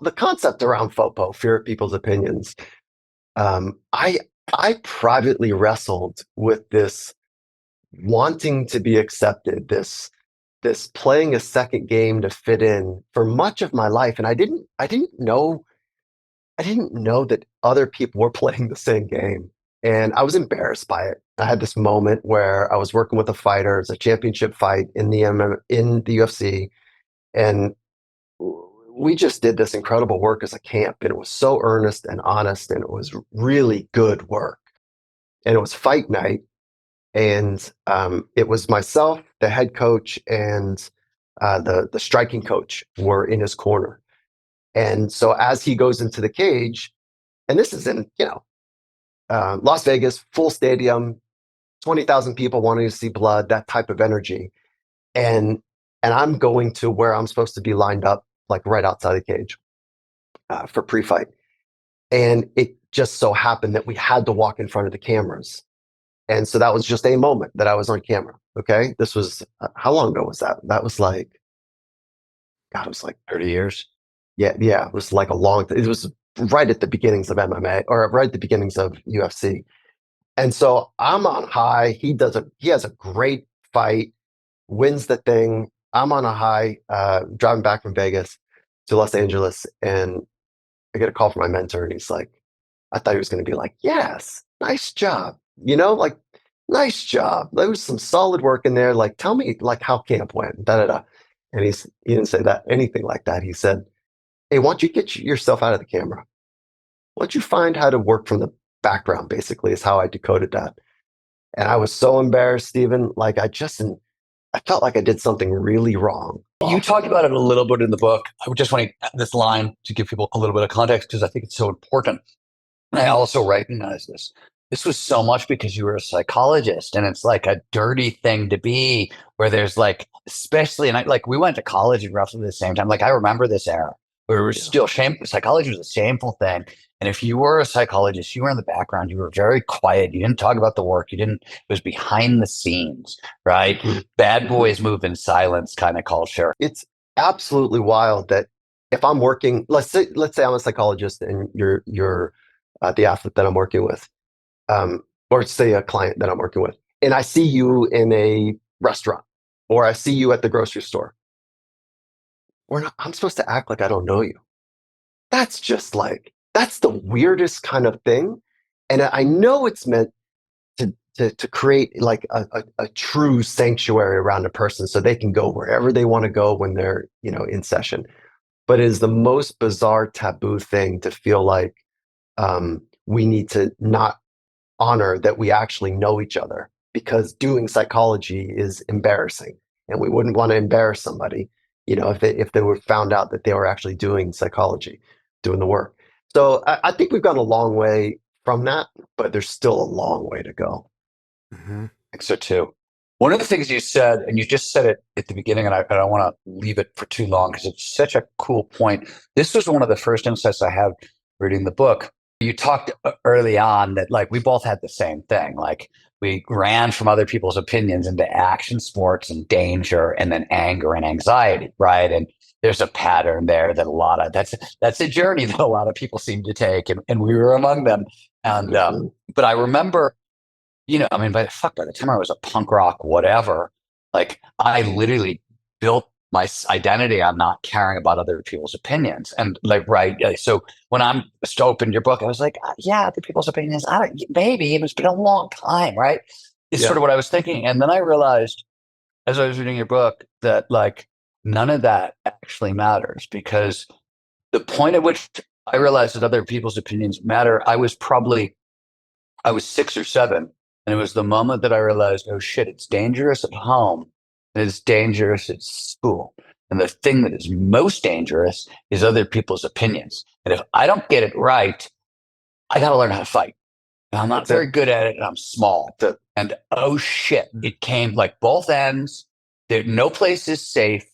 the concept around FOPO, fear of people's opinions, I privately wrestled with this wanting to be accepted, this playing a second game to fit in for much of my life, and I didn't know that other people were playing the same game, and I was embarrassed by it. I had this moment where I was working with a fighter, it's a championship fight in the UFC, and we just did this incredible work as a camp, and it was so earnest and honest, and it was really good work. And it was fight night, and it was myself, the head coach, and the striking coach were in his corner. And so as he goes into the cage, and this is in Las Vegas, full stadium, 20,000 people wanting to see blood, that type of energy, and I'm going to where I'm supposed to be lined up, like right outside the cage for pre-fight. And it just so happened that we had to walk in front of the cameras. And so that was just a moment that I was on camera. Okay. This was, how long ago was that? That was like, God, it was like 30 years. Yeah. Yeah. It was like it was right at the beginnings of MMA or right at the beginnings of UFC. And so I'm on high. He has a great fight, wins the thing. I'm on a high, driving back from Vegas to Los Angeles, and I get a call from my mentor, and he's like, I thought he was going to be like, yes, nice job. Like, nice job. There was some solid work in there. Like, tell me like how camp went, da da da. And he didn't say that anything like that. He said, hey, why don't you get yourself out of the camera? Why don't you find how to work from the background, basically, is how I decoded that. And I was so embarrassed, Stephen. Like, I felt like I did something really wrong. You talked about it a little bit in the book. I just want to add this line to give people a little bit of context because I think it's so important. And I also recognize this. This was so much because you were a psychologist, and it's like a dirty thing to be where there's like, especially, and we went to college at roughly the same time. Like, I remember this era where it was still shameful. Psychology was a shameful thing. And if you were a psychologist, you were in the background, you were very quiet. You didn't talk about the work. It was behind the scenes, right? Bad boys move in silence kind of culture. It's absolutely wild that if I'm working, let's say I'm a psychologist and you're the athlete that I'm working with, or say a client that I'm working with, and I see you in a restaurant or I see you at the grocery store. I'm supposed to act like I don't know you. That's just like, that's the weirdest kind of thing. And I know it's meant to create like a true sanctuary around a person so they can go wherever they want to go when they're, in session. But it is the most bizarre taboo thing to feel like we need to not honor that we actually know each other, because doing psychology is embarrassing, and we wouldn't want to embarrass somebody, if they were found out that they were actually doing psychology, doing the work. So I think we've gone a long way from that, but there's still a long way to go. Mm-hmm. I think so too. One of the things you said, and you just said it at the beginning, and I don't want to leave it for too long because it's such a cool point. This was one of the first insights I had reading the book. You talked early on that like we both had the same thing. Like we ran from other people's opinions into action sports and danger and then anger and anxiety, right? And there's a pattern there that that's a journey that a lot of people seem to take, and we were among them. And but I remember, by the time I was a punk rock, whatever, like I literally built my identity on not caring about other people's opinions. And like, right. So when I'm just opened your book, I was like, yeah, other people's opinions, maybe it's been a long time. Right. It's sort of what I was thinking. And then I realized as I was reading your book that like none of that actually matters, because the point at which I realized that other people's opinions matter, I was 6 or 7. And it was the moment that I realized, oh shit, it's dangerous at home and it's dangerous at school. And the thing that is most dangerous is other people's opinions. And if I don't get it right, I got to learn how to fight. And I'm not very good at it, and I'm small. And oh shit, it came like both ends. No place is safe.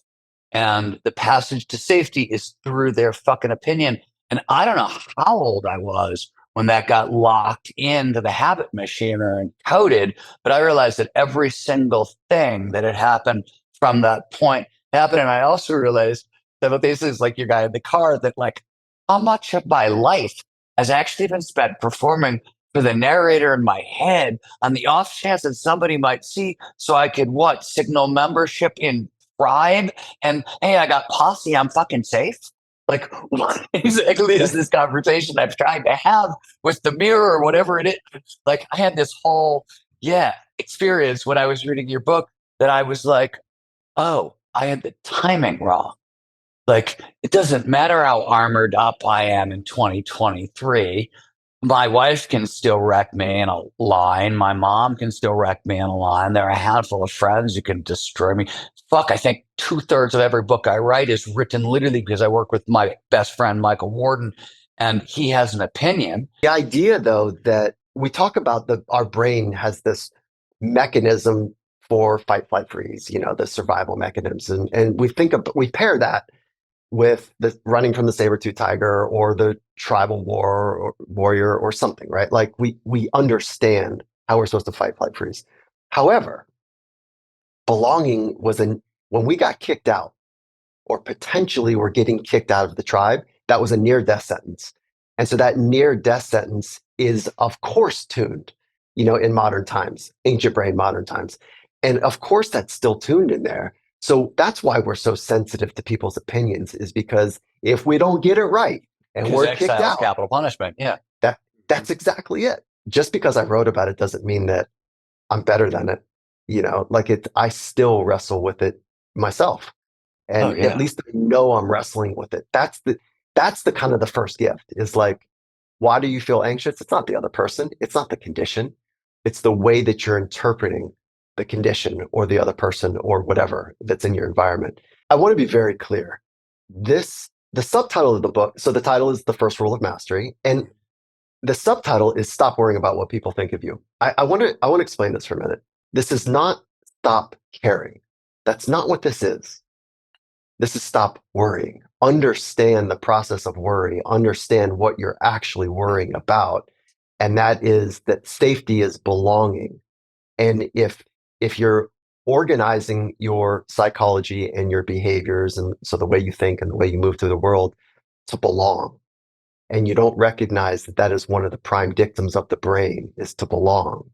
And the passage to safety is through their fucking opinion. And I don't know how old I was when that got locked into the habit machine or encoded, but I realized that every single thing that had happened from that point happened. And I also realized that this is like your guy in the car, that like how much of my life has actually been spent performing for the narrator in my head on the off chance that somebody might see, so I could what, signal membership in tribe, and hey, I got posse, I'm fucking safe. Like, what exactly is this conversation I've tried to have with the mirror or whatever it is? Like, I had this whole, yeah, experience when I was reading your book that I was like, oh, I had the timing wrong. Like, it doesn't matter how armored up I am in 2023. My wife can still wreck me in a line. My mom can still wreck me in a line. There are a handful of friends who can destroy me. Fuck, I think 2/3 of every book I write is written literally because I work with my best friend, Michael Warden, and he has an opinion. The idea, though, that we talk about our brain has this mechanism for fight, flight, freeze, the survival mechanism. And we pair that with the running from the saber-tooth tiger or the tribal warrior or something, right? Like we understand how we're supposed to fight, flight, freeze. However, belonging when we got kicked out or potentially were getting kicked out of the tribe, that was a near death sentence. And so that near death sentence is, of course, tuned, in modern times, ancient brain, modern times. And of course, that's still tuned in there. So that's why we're so sensitive to people's opinions, is because if we don't get it right and we're kicked Exile is out, capital punishment. Yeah. that's exactly it. Just because I wrote about it doesn't mean that I'm better than it. I still wrestle with it myself. Oh, And at yeah. least I know I'm wrestling with it. That's the kind of the first gift, is like, why do you feel anxious? It's not the other person. It's not the condition. It's the way that you're interpreting the condition or the other person or whatever that's in your environment. I want to be very clear. The subtitle of the book, so the title is The First Rule of Mastery, and the subtitle is Stop Worrying About What People Think of You. I want to explain this for a minute. This is not stop caring. That's not what this is. This is stop worrying. Understand the process of worry. Understand what you're actually worrying about. And that is that safety is belonging. And if you're organizing your psychology and your behaviors, and so the way you think and the way you move through the world, to belong, and you don't recognize that that is one of the prime dictums of the brain, is to belong,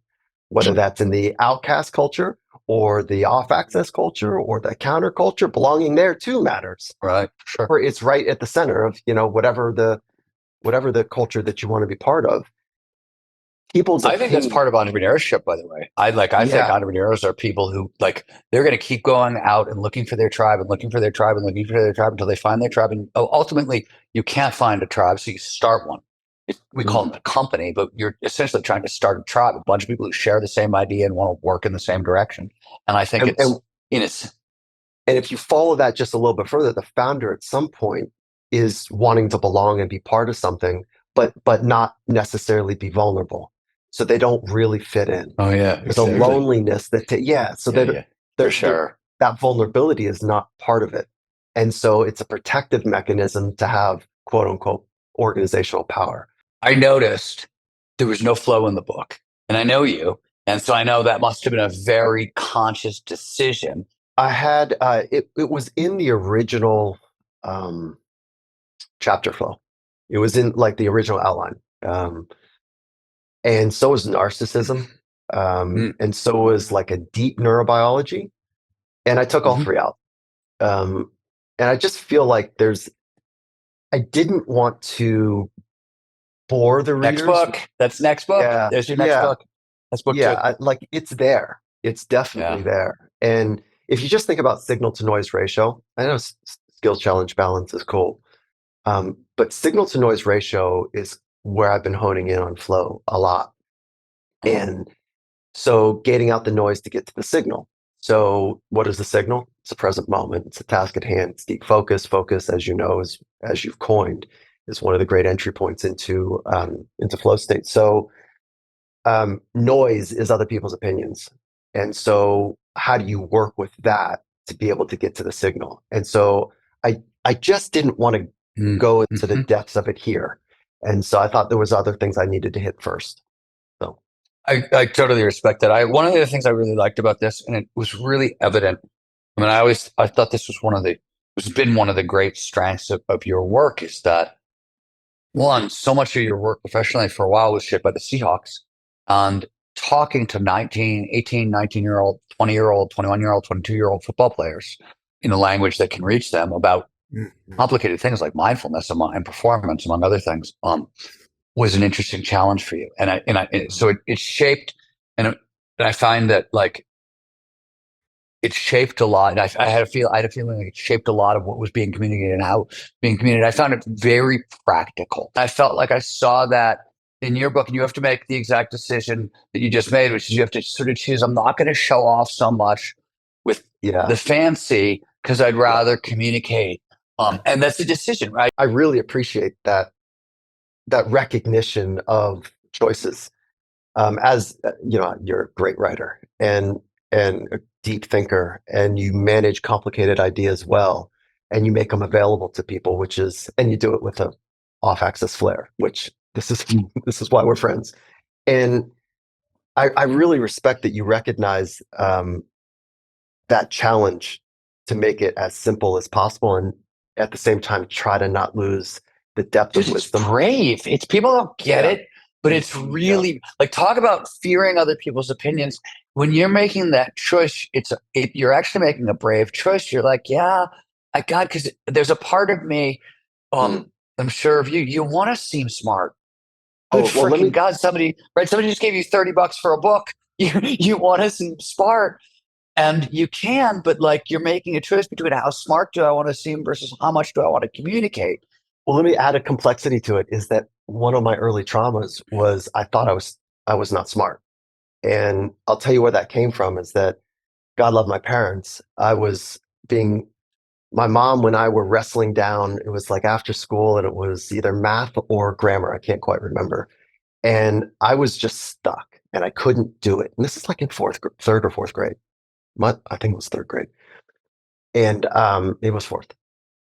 whether that's in the outcast culture or the off-access culture or the counterculture. Belonging there too matters. Right. Sure. Or it's right at the center of whatever the culture that you want to be part of. People's I think that's opinion. part of entrepreneurship, by the way. I think Yeah, entrepreneurs are people who they're going to keep going out and looking for their tribe and looking for their tribe and looking for their tribe until they find their tribe. And ultimately, you can't find a tribe, so you start one. We call it a company, but you're essentially trying to start a tribe, a bunch of people who share the same idea and want to work in the same direction. And I think and, and it's in its and if you follow that just a little bit further, the founder at some point is wanting to belong and be part of something, but not necessarily be vulnerable. So they don't really fit in. oh yeah, There's a exactly. loneliness yeah. So Yeah, yeah, for sure. that vulnerability is not part of it. And so it's a protective mechanism to have, quote unquote, organizational power. I noticed there was no flow in the book, and I know you, and so I know that must have been a very conscious decision. I had it was in the original um, chapter flow. It was in like the original outline. And so is narcissism. Mm, And so is like a deep neurobiology. And I took all mhm. three out. And I just feel like I didn't want to bore the Next readers. book. That's next book. Yeah, There's your next yeah, book. That's book yeah. two. Like it's there. It's definitely Yeah. there. And if you just think about signal to noise ratio, I know skill challenge balance is cool. But signal to noise ratio is where I've been honing in on flow a lot. And so gating out the noise to get to the signal. So what is the signal? It's a present moment. It's a task at hand. It's deep focus. Focus, as you know, as you've coined, is one of the great entry points into flow state. So noise is other people's opinions. And so how do you work with that to be able to get to the signal? And so I just didn't want to go into the Mm-hmm. depths of it here. And so I thought there was other things I needed to hit first. So I totally respect that. One of the things I really liked about this, and it was really evident. I mean, I thought this was it's been one of the great strengths of your work, is that One, so much of your work professionally for a while was shaped by the Seahawks. And talking to 19, 18, 19-year-old, 20-year-old, 21-year-old, 22-year-old football players in a language that can reach them about Mhm. complicated things like mindfulness and performance, among other things, was an interesting challenge for you. So it shaped, and I find that like it shaped a lot. And I had a feeling like it shaped a lot of what was being communicated and how being communicated. I found it very practical. I felt like I saw that in your book, and you have to make the exact decision that you just made, which is you have to sort of choose. I'm not going to show off so much with Yeah, the fancy because I'd yeah. rather communicate. And that's the decision, right? I really appreciate that recognition of choices. As you know, you're a great writer and a deep thinker, and you manage complicated ideas well, and you make them available to people, and you do it with a off-axis flair, which this is this is why we're friends. And I really respect that you recognize that challenge to make it as simple as possible, and at the same time try to not lose the depth of Dude, it's wisdom. brave. It's people don't get Yeah, it, but it's yeah. really like talk about fearing other people's opinions. When you're making that choice, you're actually making a brave choice. You're like, yeah, I got because there's a part of me, Mm. I'm sure of you. You want to seem smart. Good Oh, well, let freaking me God, somebody just gave you $30 for a book. You want to seem smart. And you can, but like you're making a choice between how smart do I want to seem versus how much do I want to communicate. Well, let me add a complexity to it is that one of my early traumas was I thought I was not smart. And I'll tell you where that came from is that God love my parents. I was being my mom and I were wrestling down. It was like after school and it was either math or grammar. I can't quite remember. And I was just stuck and I couldn't do it. And this is like in third or fourth grade. I think it was third grade. And it was fourth.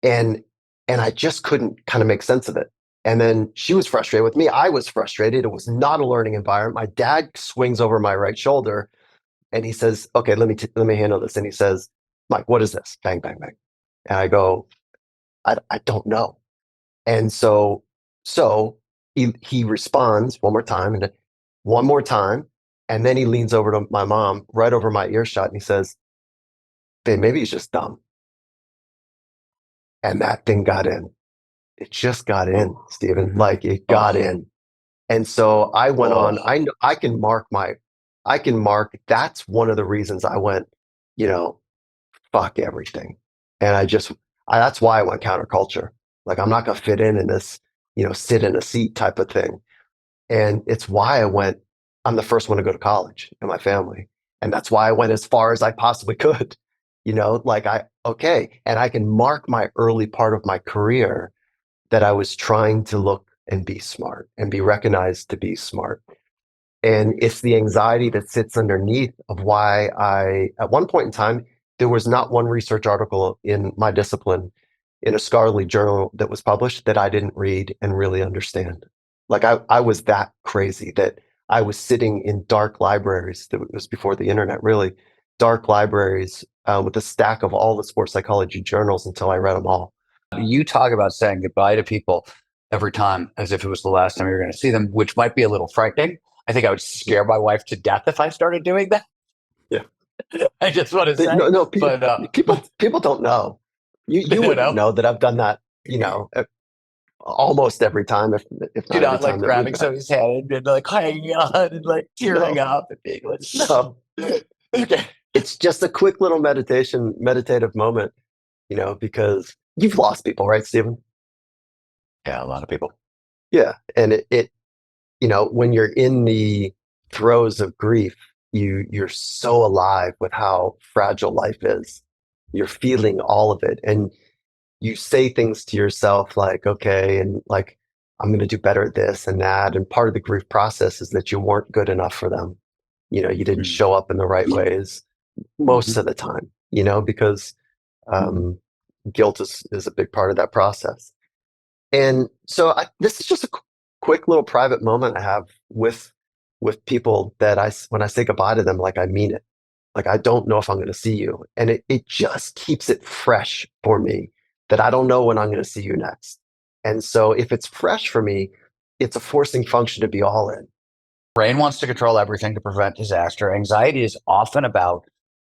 and and I just couldn't kind of make sense of it. And then she was frustrated with me. I was frustrated. It was not a learning environment. My dad swings over my right shoulder and he says, "Okay, let me handle this." And he says, "Mike, what is this?" Bang, bang, bang. And I go, I don't know." And so he responds one more time and one more time, and then he leans over to my mom, right over my earshot, and he says, "Babe, maybe he's just dumb." And that thing got in. It just got in, Stephen. Mhm. Like it got Oh, in. And so I went on. oh, I can mark. That's one of the reasons I went, you know, fuck everything. And that's why I went counterculture. Like I'm not gonna fit in this, sit in a seat type of thing. And it's why I'm the first one to go to college in my family. And that's why I went as far as I possibly could. Okay. And I can mark my early part of my career that I was trying to look and be smart and be recognized to be smart. And it's the anxiety that sits underneath of why at one point in time, there was not one research article in my discipline in a scholarly journal that was published that I didn't read and really understand. Like I was that crazy that I was sitting in dark libraries. That was before the internet, really dark libraries with a stack of all the sports psychology journals until I read them all. you talk about saying goodbye to people every time as if it was the last time you're going to see them, which might be a little frightening. I think I would scare my wife to death if I started doing that. Yeah. I just want to say, No, but people don't know. You you wouldn't know, know that I've done that, almost every time, if you're not every not like time that we've grabbing met. somebody's hand and like hanging on and like tearing No, up and being like, no. okay. It's just a quick little meditative moment, because you've lost people, right, Stephen? Yeah, a lot of people. Yeah. And when you're in the throes of grief, you're so alive with how fragile life is. You're feeling all of it. And you say things to yourself like, okay, and like, I'm going to do better at this and that. And part of the grief process is that you weren't good enough for them. You didn't show up in the right ways most Mm-hmm. of the time, because um, guilt is a big part of that process. And so this is just a quick little private moment I have with people that when I say goodbye to them, like I mean it. Like I don't know if I'm going to see you, and it just keeps it fresh for me that I don't know when I'm going to see you next. And so if it's fresh for me, it's a forcing function to be all in. Brain wants to control everything to prevent disaster. Anxiety is often about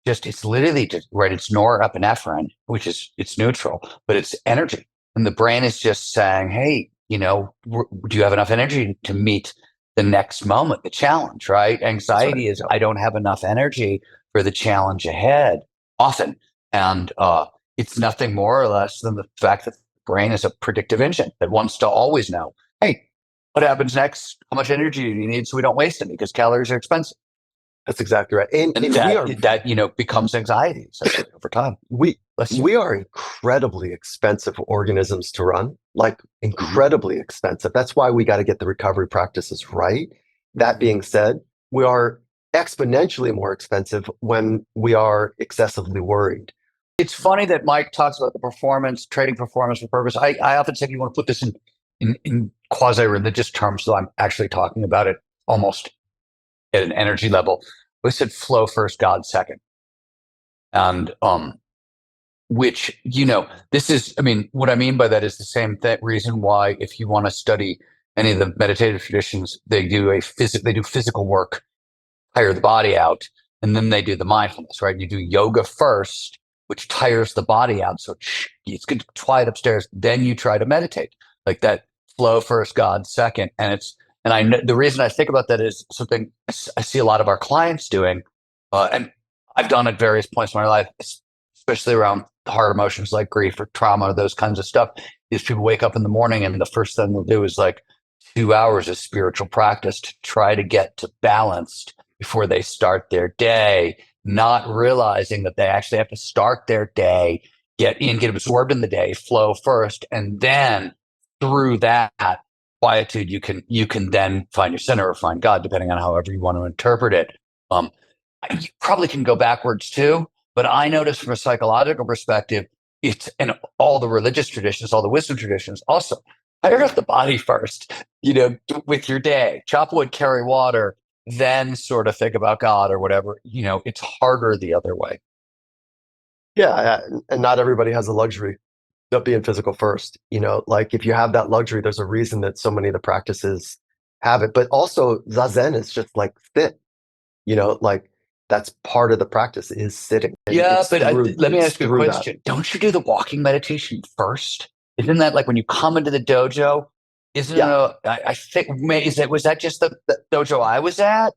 just, it's literally just, right, it's norepinephrine, which is, it's neutral, but it's energy. And the brain is just saying, hey, do you have enough energy to meet the next moment, the challenge, right? That's right. Anxiety is, Yep. I don't have enough energy for the challenge ahead often. And it's nothing more or less than the fact that the brain is a predictive engine that wants to always know, hey, what happens next? How much energy do you need so we don't waste any because calories are expensive? That's exactly right. And That becomes anxiety essentially over time. we Bless you. we are incredibly expensive organisms to run, like incredibly expensive. That's why we got to get the recovery practices right. That being said, we are exponentially more expensive when we are excessively worried. It's funny that Mike talks about the performance, trading performance for purpose. I often say you want to put this in quasi-religious terms, so I'm actually talking about it almost at an energy level. We said flow first, God second. And which, this is, I mean, what I mean by that is the same reason why if you want to study any of the meditative traditions, they do physical work, tire the body out, and then they do the mindfulness, right? You do yoga first, which tires the body out. So it's good to try it upstairs. Then you try to meditate, like that flow first, God second. And I know the reason I think about that is something I see a lot of our clients doing. And I've done at various points in my life, especially around hard emotions like grief or trauma, those kinds of stuff. Is people wake up in the morning and the first thing they'll do is like 2 hours of spiritual practice to try to get to balanced before they start their day, not realizing that they actually have to start their day, get absorbed in the day, flow first, and then through that quietude, you can then find your center or find God, depending on however you want to interpret it. You probably can go backwards too, but I notice from a psychological perspective, it's in all the religious traditions, all the wisdom traditions, also fire up the body first, with your day, chop wood, carry water, then sort of think about God or whatever. It's harder the other way. Yeah, and not everybody has the luxury of being physical first. Like if you have that luxury, there's a reason that so many of the practices have it. But also Zazen is just like sit, like that's part of the practice is sitting. And Yeah, but let me ask you a question. That. Don't you do the walking meditation first? Isn't that like when you come into the dojo? Isn't Yeah. I think was that just the dojo I was at?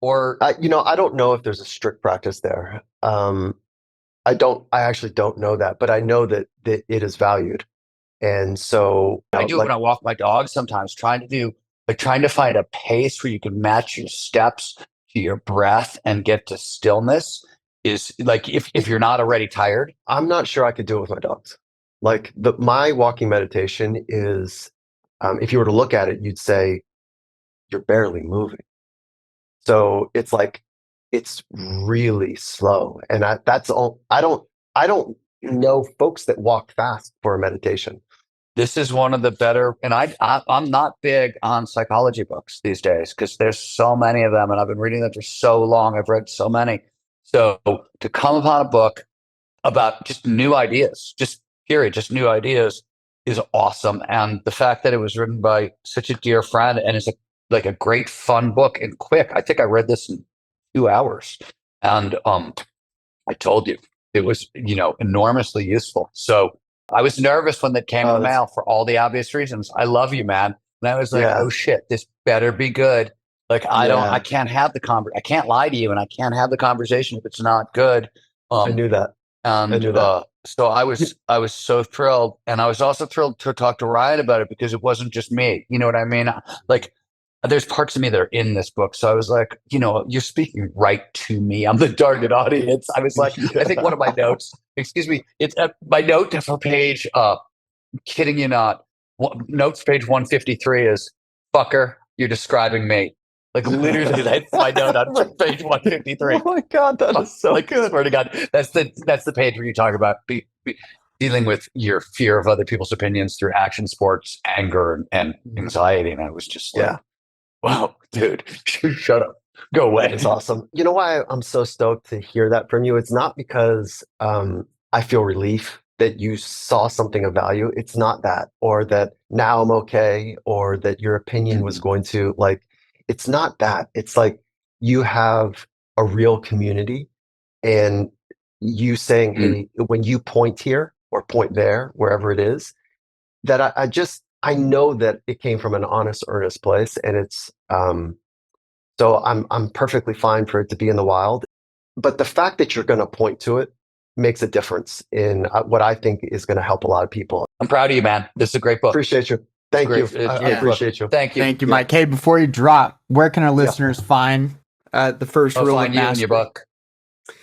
Or I don't know if there's a strict practice there. I actually don't know that, but I know that it is valued. And so I do it when I walk my dog sometimes, trying to find a pace where you can match your steps to your breath and get to stillness is like if you're not already tired. I'm not sure I could do it with my dogs. Like my walking meditation is, if you were to look at it, you'd say you're barely moving. So it's like it's really slow, and that's all. I don't know folks that walk fast for a meditation. This is one of the better, and I'm not big on psychology books these days because there's so many of them, and I've been reading them for so long. I've read so many. So to come upon a book about just new ideas, just period, just new ideas is awesome. And the fact that it was written by such a dear friend and is like a great fun book and quick. I think I read this in 2 hours, and I told you it was enormously useful. So I was nervous when that came in the mail for all the obvious reasons. I love you, man. And I was like, oh shit, this better be good. Like I can't have I can't lie to you, and I can't have the conversation if it's not good. I knew that. And I knew that. So I was so thrilled, and I was also thrilled to talk to Ryan about it because it wasn't just me. You know what I mean? Like there's parts of me that are in this book. So I was like, you're speaking right to me. I'm the target audience. I was like, I think one of my notes, excuse me, it's my note for page, kidding you not, notes page 153 is, fucker, you're describing me. Like literally, that's my note on page 153. Oh my God, that is so good. I swear to God, that's the page where you talk about dealing with your fear of other people's opinions through action sports, anger, and anxiety. And I was just like, wow, dude, shut up. Go away. It's awesome. You know why I'm so stoked to hear that from you? It's not because I feel relief that you saw something of value. It's not that, or that now I'm okay, or that your opinion was going to like, it's not that. It's like you have a real community and you saying, hey, when you point here or point there, wherever it is, that I know that it came from an honest, earnest place. And it's, so I'm perfectly fine for it to be in the wild. But the fact that you're going to point to it makes a difference in what I think is going to help a lot of people. I'm proud of you, man. This is a great book. Appreciate you. Thank you. I appreciate you. Thank you. Thank you, Mike. Hey, before you drop, where can our listeners find the first rule of find you in mastery? your book?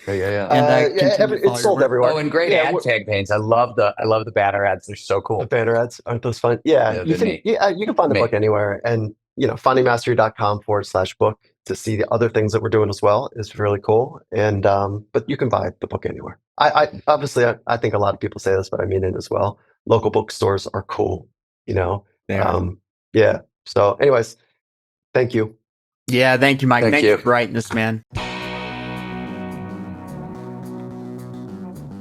Yeah. And it's sold everywhere. Oh, and great ad campaigns. I love the banner ads. They're so cool. The banner ads, aren't those fun? Yeah, you can find the book anywhere. And findingmastery.com/book to see the other things that we're doing as well is really cool. And but you can buy the book anywhere. I obviously I think a lot of people say this, but I mean it as well. Local bookstores are cool, yeah. So anyways, thank you. Yeah, thank you, Mike. Thank you you for writing this, man.